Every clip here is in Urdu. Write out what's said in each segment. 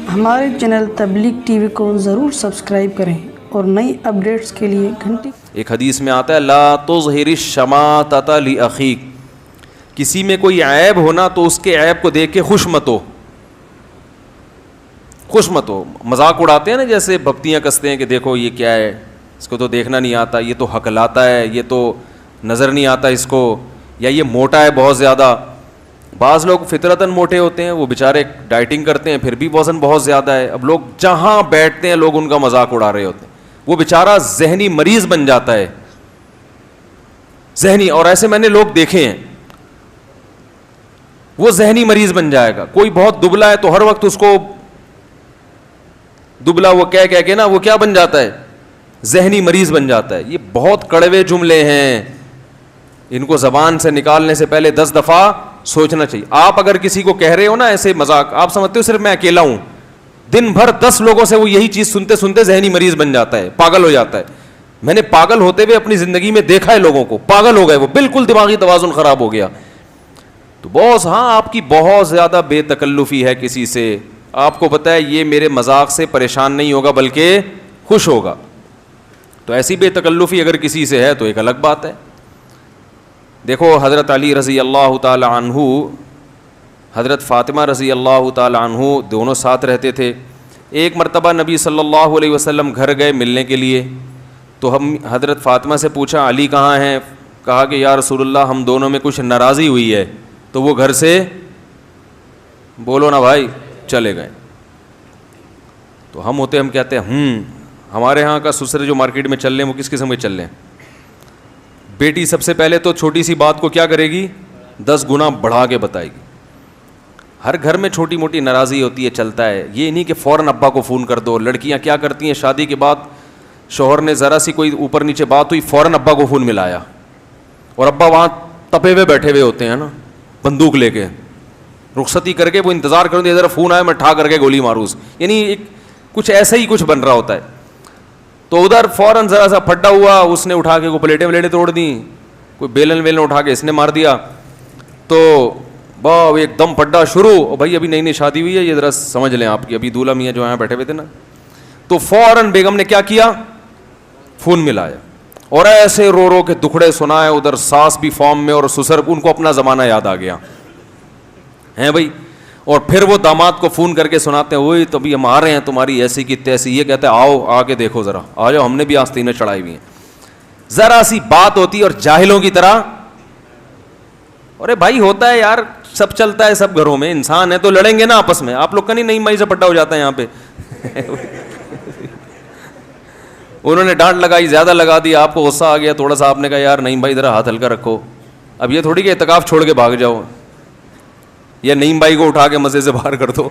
ہمارے چینل تبلیغ ٹی وی کو ضرور سبسکرائب کریں اور نئی اپڈیٹس کے لیے گھنٹی. ایک حدیث میں آتا ہے لا تظہر الشماتۃ لاخیک، کسی میں کوئی عیب ہونا تو اس کے عیب کو دیکھ کے خوش مت ہو. خوش مت ہو. مذاق اڑاتے ہیں نا، جیسے بھپتیاں کستے ہیں کہ دیکھو یہ کیا ہے، اس کو تو دیکھنا نہیں آتا، یہ تو ہکلاتا ہے، یہ تو نظر نہیں آتا اس کو، یا یہ موٹا ہے بہت زیادہ. بعض لوگ فطرتاً موٹے ہوتے ہیں، وہ بیچارے ڈائٹنگ کرتے ہیں پھر بھی وزن بہت زیادہ ہے. اب لوگ جہاں بیٹھتے ہیں لوگ ان کا مذاق اڑا رہے ہوتے ہیں. وہ بیچارہ ذہنی مریض بن جاتا ہے، ذہنی. اور ایسے میں نے لوگ دیکھے ہیں، وہ ذہنی مریض بن جائے گا. کوئی بہت دبلا ہے تو ہر وقت اس کو دبلا وہ کہہ کے نا وہ کیا بن جاتا ہے، ذہنی مریض بن جاتا ہے. یہ بہت کڑوے جملے ہیں، ان کو زبان سے نکالنے سے پہلے 10 دفعہ سوچنا چاہیے. آپ اگر کسی کو کہہ رہے ہو نا ایسے مذاق، آپ سمجھتے ہو صرف میں اکیلا ہوں، دن بھر 10 لوگوں سے وہ یہی چیز سنتے سنتے ذہنی مریض بن جاتا ہے، پاگل ہو جاتا ہے. میں نے پاگل ہوتے ہوئے اپنی زندگی میں دیکھا ہے لوگوں کو، پاگل ہو گئے، وہ بالکل دماغی توازن خراب ہو گیا. تو بہت ہاں آپ کی بہت زیادہ بے تکلفی ہے کسی سے، آپ کو پتہ ہے یہ میرے مذاق سے پریشان نہیں ہوگا بلکہ خوش ہوگا. تو ایسی بے تکلفی اگر کسی سے ہے تو ایک الگ بات ہے. دیکھو حضرت علی رضی اللہ تعالی عنہ، حضرت فاطمہ رضی اللہ تعالی عنہ دونوں ساتھ رہتے تھے. ایک مرتبہ نبی صلی اللہ علیہ وسلم گھر گئے ملنے کے لیے، تو ہم حضرت فاطمہ سے پوچھا علی کہاں ہیں؟ کہا کہ یا رسول اللہ ہم دونوں میں کچھ ناراضی ہوئی ہے، تو وہ گھر سے بولو نا بھائی چلے گئے. تو ہم ہوتے ہم کہتے ہیں ہمارے ہاں کا سسر جو مارکیٹ میں چل رہے ہیں وہ کس قسم کے چل رہے ہیں. بیٹی سب سے پہلے تو چھوٹی سی بات کو کیا کرے گی، 10 گنا بڑھا کے بتائے گی. ہر گھر میں چھوٹی موٹی ناراضی ہوتی ہے، چلتا ہے. یہ نہیں کہ فوراً ابا کو فون کر دو. لڑکیاں کیا کرتی ہیں، شادی کے بعد شوہر نے ذرا سی کوئی اوپر نیچے بات ہوئی فوراً ابا کو فون ملایا، اور ابا وہاں تپے ہوئے بیٹھے ہوئے ہوتے ہیں نا، بندوق لے کے. رخصتی کر کے وہ انتظار کروں گے ذرا فون آئے میں ٹھا کر کے گولی ماروں. یعنی ایک کچھ ایسا ہی کچھ بن رہا ہوتا ہے. تو ادھر فوراً ذرا سا پھڈا ہوا، اس نے اٹھا کے کوئی پلیٹیں توڑ دیں، کوئی بیلن اٹھا کے اس نے مار دیا. تو واہ ایک دم پھڈا شروع. اور بھائی ابھی نئی شادی ہوئی ہے، یہ ذرا سمجھ لیں آپ کی، ابھی دولہا میاں جو یہاں بیٹھے ہوئے تھے نا، تو فوراً بیگم نے کیا کیا، فون ملایا اور ایسے رو رو کے دکھڑے سنائے. ادھر ساس بھی فارم میں اور سسر، ان کو اپنا زمانہ یاد آ گیا ہیں بھائی. اور پھر وہ داماد کو فون کر کے سناتے ہیں وہی تو ابھی ہم آ رہے ہیں تمہاری ایسی کی تیسی. یہ کہتے ہیں آؤ آ کے دیکھو ذرا، آ جاؤ، ہم نے بھی آستینیں چڑھائی ہوئی ہیں. ذرا سی بات ہوتی اور جاہلوں کی طرح، ارے بھائی ہوتا ہے یار، سب چلتا ہے سب گھروں میں، انسان ہے تو لڑیں گے نا آپس میں. آپ لوگ کا نہیں مائی سے پٹا ہو جاتا ہے یہاں پہ. انہوں نے ڈانٹ لگائی، زیادہ لگا دی، آپ کو غصہ آ گیا تھوڑا سا، آپ نے کہا یار نہیں بھائی ذرا ہاتھ ہلکا رکھو. اب یہ تھوڑی کہ اعتکاف چھوڑ کے بھاگ جاؤ یا نعیم بھائی کو اٹھا کے مزے سے باہر کر دو.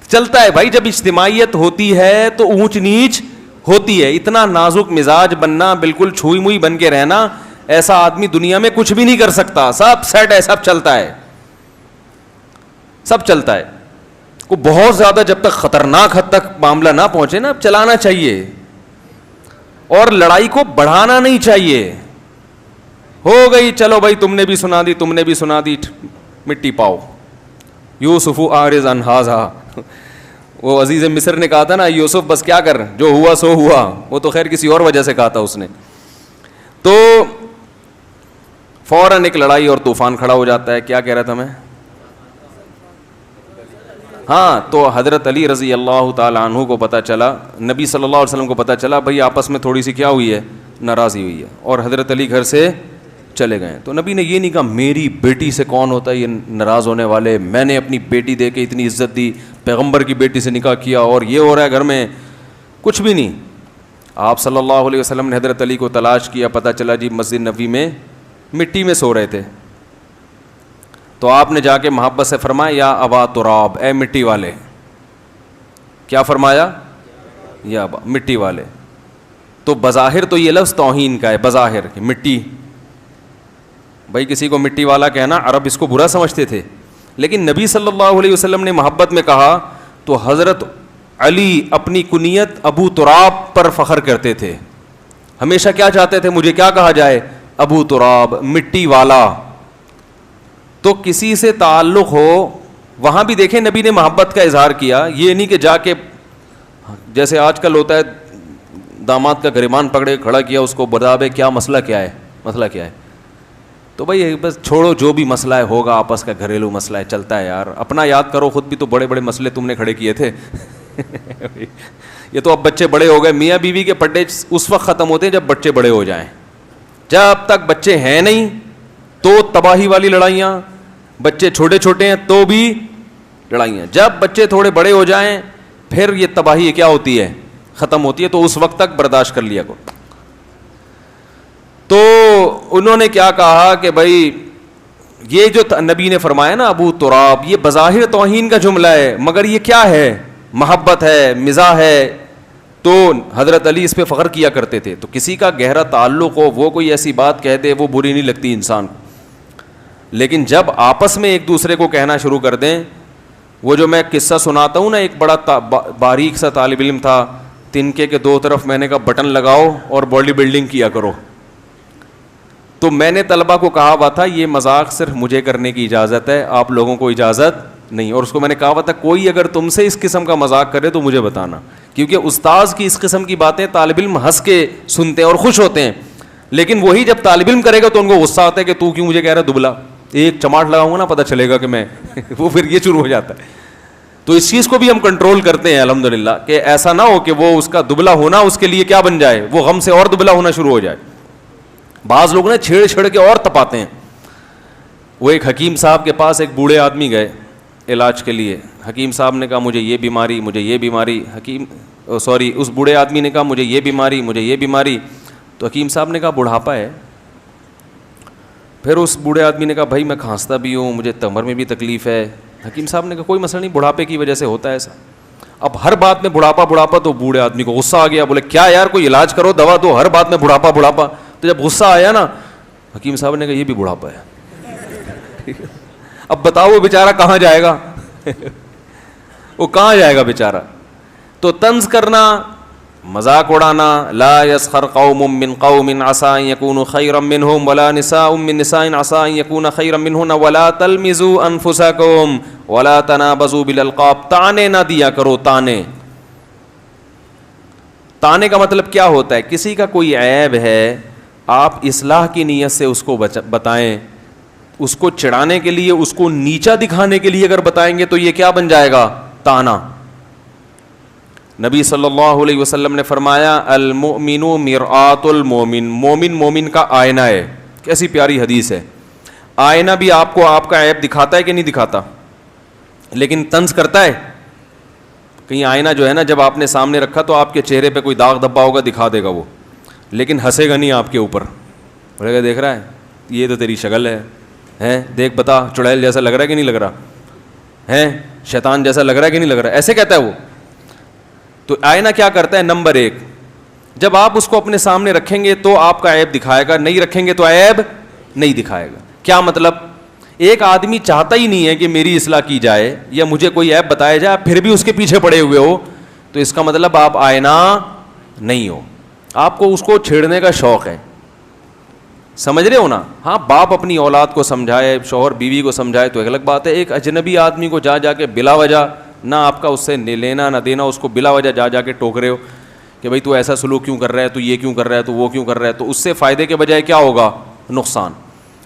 چلتا ہے بھائی، جب اجتماعیت ہوتی ہے تو اونچ نیچ ہوتی ہے. اتنا نازک مزاج بننا، بالکل چھوئی موئی بن کے رہنا، ایسا آدمی دنیا میں کچھ بھی نہیں کر سکتا. سب سیٹ ہے، سب چلتا ہے، سب چلتا ہے. کو بہت زیادہ جب تک خطرناک حد تک معاملہ نہ پہنچے نا، چلانا چاہیے اور لڑائی کو بڑھانا نہیں چاہیے. ہو گئی چلو بھائی، تم نے بھی سنا دی، تم نے بھی سنا دی، مٹی پاؤ. یوسف اعرض عن ھذا، وہ عزیز مصر نے کہا تھا نا یوسف بس کیا کر، جو ہوا سو ہوا. وہ تو خیر کسی اور وجہ سے کہا تھا اس نے. تو فوراً ایک لڑائی اور طوفان کھڑا ہو جاتا ہے. کیا کہہ رہا تھا میں؟ ہاں، تو حضرت علی رضی اللہ تعالیٰ عنہ کو پتہ چلا، نبی صلی اللہ علیہ وسلم کو پتہ چلا بھائی آپس میں تھوڑی سی کیا ہوئی ہے، ناراضی ہوئی ہے، اور حضرت علی گھر سے چلے گئے. تو نبی نے یہ نہیں کہا میری بیٹی سے کون ہوتا ہے یہ ناراض ہونے والے، میں نے اپنی بیٹی دے کے اتنی عزت دی، پیغمبر کی بیٹی سے نکاح کیا اور یہ ہو رہا ہے گھر میں. کچھ بھی نہیں. آپ صلی اللہ علیہ وسلم نے حضرت علی کو تلاش کیا، پتہ چلا جی مسجد نبوی میں مٹی میں سو رہے تھے. تو آپ نے جا کے محبت سے فرمایا یا ابا تراب، اے مٹی والے. کیا فرمایا؟ یا ابا، مٹی والے. تو بظاہر تو یہ لفظ توہین کا ہے، بظاہر کہ مٹی، بھائی کسی کو مٹی والا کہنا عرب اس کو برا سمجھتے تھے، لیکن نبی صلی اللہ علیہ وسلم نے محبت میں کہا تو حضرت علی اپنی کنیت ابو تراب پر فخر کرتے تھے. ہمیشہ کیا چاہتے تھے، مجھے کیا کہا جائے، ابو تراب، مٹی والا. تو کسی سے تعلق ہو وہاں بھی دیکھیں نبی نے محبت کا اظہار کیا, یہ نہیں کہ جا کے جیسے آج کل ہوتا ہے داماد کا گریبان پکڑے کھڑا کیا, اس کو بتا بھائی کیا مسئلہ کیا ہے, مسئلہ کیا ہے, تو بھائی بس چھوڑو جو بھی مسئلہ ہے ہوگا, آپس کا گھریلو مسئلہ ہے چلتا ہے یار, اپنا یاد کرو, خود بھی تو بڑے بڑے مسئلے تم نے کھڑے کیے تھے. یہ تو اب بچے بڑے ہو گئے, میاں بیوی کے پٹے اس وقت ختم ہوتے ہیں جب بچے بڑے ہو جائیں, جب تک بچے ہیں نہیں تو تباہی والی لڑائیاں, بچے چھوٹے چھوٹے ہیں تو بھی لڑائیاں, جب بچے تھوڑے بڑے ہو جائیں پھر یہ تباہی کیا ہوتی ہے, ختم ہوتی ہے, تو اس وقت تک برداشت کر لیا کرو. تو انہوں نے کیا کہا کہ بھائی یہ جو نبی نے فرمایا نا ابو تراب, یہ بظاہر توہین کا جملہ ہے مگر یہ کیا ہے, محبت ہے, مزاح ہے. تو حضرت علی اس پہ فخر کیا کرتے تھے. تو کسی کا گہرا تعلق ہو, وہ کوئی ایسی بات کہہ دے, وہ بری نہیں لگتی انسان کو, لیکن جب آپس میں ایک دوسرے کو کہنا شروع کر دیں, وہ جو میں قصہ سناتا ہوں نا, ایک بڑا باریک سا طالب علم تھا, تنکے کے دو طرف میں نے کہا بٹن لگاؤ اور باڈی بلڈنگ کیا کرو. تو میں نے طلبہ کو کہا ہوا تھا یہ مذاق صرف مجھے کرنے کی اجازت ہے, آپ لوگوں کو اجازت نہیں. اور اس کو میں نے کہا ہوا تھا کوئی اگر تم سے اس قسم کا مذاق کرے تو مجھے بتانا, کیونکہ استاذ کی اس قسم کی باتیں طالب علم ہنس کے سنتے ہیں اور خوش ہوتے ہیں, لیکن وہی جب طالب علم کرے گا تو ان کو غصہ آتا ہے کہ تو کیوں مجھے کہہ رہا ہے دبلا, ایک چماٹ لگاؤں گا نا پتہ چلے گا کہ میں وہ پھر یہ شروع ہو جاتا ہے. تو اس چیز کو بھی ہم کنٹرول کرتے ہیں الحمدللہ, کہ ایسا نہ ہو کہ وہ اس کا دبلا ہونا اس کے لیے کیا بن جائے, وہ غم سے اور دبلا ہونا شروع ہو جائے. بعض لوگ نے چھیڑ چھیڑ کے اور تپاتے ہیں. وہ ایک حکیم صاحب کے پاس ایک بوڑھے آدمی گئے علاج کے لیے. حکیم صاحب نے کہا مجھے یہ بیماری, مجھے یہ بیماری. اس بوڑھے آدمی نے کہا مجھے یہ بیماری, مجھے یہ بیماری. تو حکیم صاحب نے کہا بڑھاپا ہے. پھر اس بوڑھے آدمی نے کہا بھائی میں کھانستا بھی ہوں, مجھے کمر میں بھی تکلیف ہے. حکیم صاحب نے کہا کوئی مسئلہ نہیں, بڑھاپے کی وجہ سے ہوتا ہے ایسا. اب ہر بات میں بڑھاپا, تو بوڑھے آدمی کو غصہ آ گیا, بولے کیا یار کوئی علاج کرو, دوا دو, ہر بات میں بڑھاپا. تو جب غصہ آیا نا, حکیم صاحب نے کہا یہ بھی بڑھاپا ہے. اب بتاؤ وہ بیچارہ کہاں جائے گا, وہ کہاں جائے گا بیچارہ. تو طنز کرنا, مذاق اڑانا, لا یسخر قوم من قوم عسى ان يكونوا خيرا منهم ولا نساء من نساء عسى ان يكون خيرا منهن ولا تلمزوا انفسكم ولا تنابزوا بالالقاب. تانے نہ دیا کرو, تانے کا مطلب کیا ہوتا ہے, کسی کا کوئی عیب ہے آپ اصلاح کی نیت سے اس کو بتائیں, اس کو چڑھانے کے لیے, اس کو نیچا دکھانے کے لیے اگر بتائیں گے تو یہ کیا بن جائے گا, تانا. نبی صلی اللہ علیہ وسلم نے فرمایا المؤمن مرآت المومن, مومن مومن کا آئینہ ہے. کیسی پیاری حدیث ہے. آئینہ بھی آپ کو آپ کا عیب دکھاتا ہے کہ نہیں دکھاتا, لیکن طنز کرتا ہے. کہیں آئینہ جو ہے نا جب آپ نے سامنے رکھا تو آپ کے چہرے پہ کوئی داغ دھبا ہوگا دکھا دے گا وہ, لیکن ہنسے گا نہیں آپ کے اوپر, بولے گا دیکھ رہا ہے یہ تو تیری شکل ہے, دیکھ بتا چڑیل جیسا لگ رہا ہے کہ نہیں لگ رہا ہے, شیطان جیسا لگ رہا ہے کہ نہیں لگ رہا ہے, ایسے کہتا ہے وہ. تو آئینہ کیا کرتا ہے, نمبر 1 جب آپ اس کو اپنے سامنے رکھیں گے تو آپ کا عیب دکھائے گا, نہیں رکھیں گے تو عیب نہیں دکھائے گا. کیا مطلب, ایک آدمی چاہتا ہی نہیں ہے کہ میری اصلاح کی جائے یا مجھے کوئی عیب بتایا جائے, پھر بھی اس کے پیچھے پڑے ہوئے ہو, تو اس کا مطلب آپ آئینہ نہیں ہو, آپ کو اس کو چھیڑنے کا شوق ہے. سمجھ رہے ہو نا. ہاں باپ اپنی اولاد کو سمجھائے, شوہر بیوی کو سمجھائے تو ایک الگ بات ہے. ایک اجنبی آدمی کو جا کے بلا وجہ, نہ آپ کا اس سے لینا نہ دینا, اس کو بلا وجہ جا کے ٹوک رہے ہو کہ بھائی تو ایسا سلوک کیوں کر رہا ہے, تو یہ کیوں کر رہا ہے, تو وہ کیوں کر رہا ہے, تو اس سے فائدے کے بجائے کیا ہوگا, نقصان.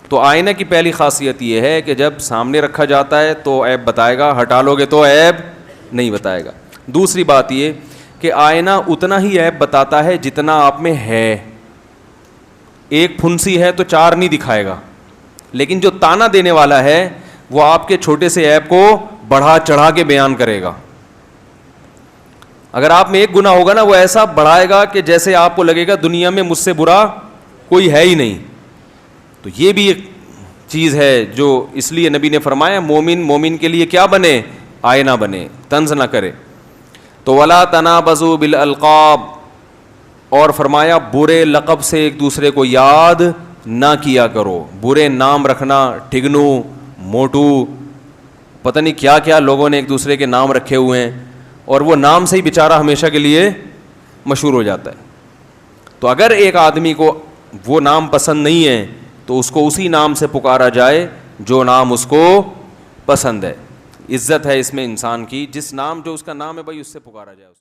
تو آئینہ کی پہلی خاصیت یہ ہے کہ جب سامنے رکھا جاتا ہے تو عیب بتائے گا, ہٹا لو گے تو عیب نہیں بتائے گا. دوسری بات یہ کہ آئینہ اتنا ہی عیب بتاتا ہے جتنا آپ میں ہے. ایک پھنسی ہے تو 4 نہیں دکھائے گا, لیکن جو تانا دینے والا ہے وہ آپ کے چھوٹے سے عیب کو بڑھا چڑھا کے بیان کرے گا. اگر آپ میں ایک گناہ ہوگا نا وہ ایسا بڑھائے گا کہ جیسے آپ کو لگے گا دنیا میں مجھ سے برا کوئی ہے ہی نہیں. تو یہ بھی ایک چیز ہے جو اس لیے نبی نے فرمایا مومن کے لیے کیا بنے, آئینہ بنے, طنز نہ کرے. تو ولا تنابزوا بالالقاب, اور فرمایا برے لقب سے ایک دوسرے کو یاد نہ کیا کرو. برے نام رکھنا, ٹھگنو, موٹو, پتہ نہیں کیا کیا لوگوں نے ایک دوسرے کے نام رکھے ہوئے ہیں, اور وہ نام سے ہی بیچارہ ہمیشہ کے لیے مشہور ہو جاتا ہے. تو اگر ایک آدمی کو وہ نام پسند نہیں ہے تو اس کو اسی نام سے پکارا جائے جو نام اس کو پسند ہے. عزت ہے اس میں انسان کی, جس نام جو اس کا نام ہے بھائی اس سے پکارا جائے.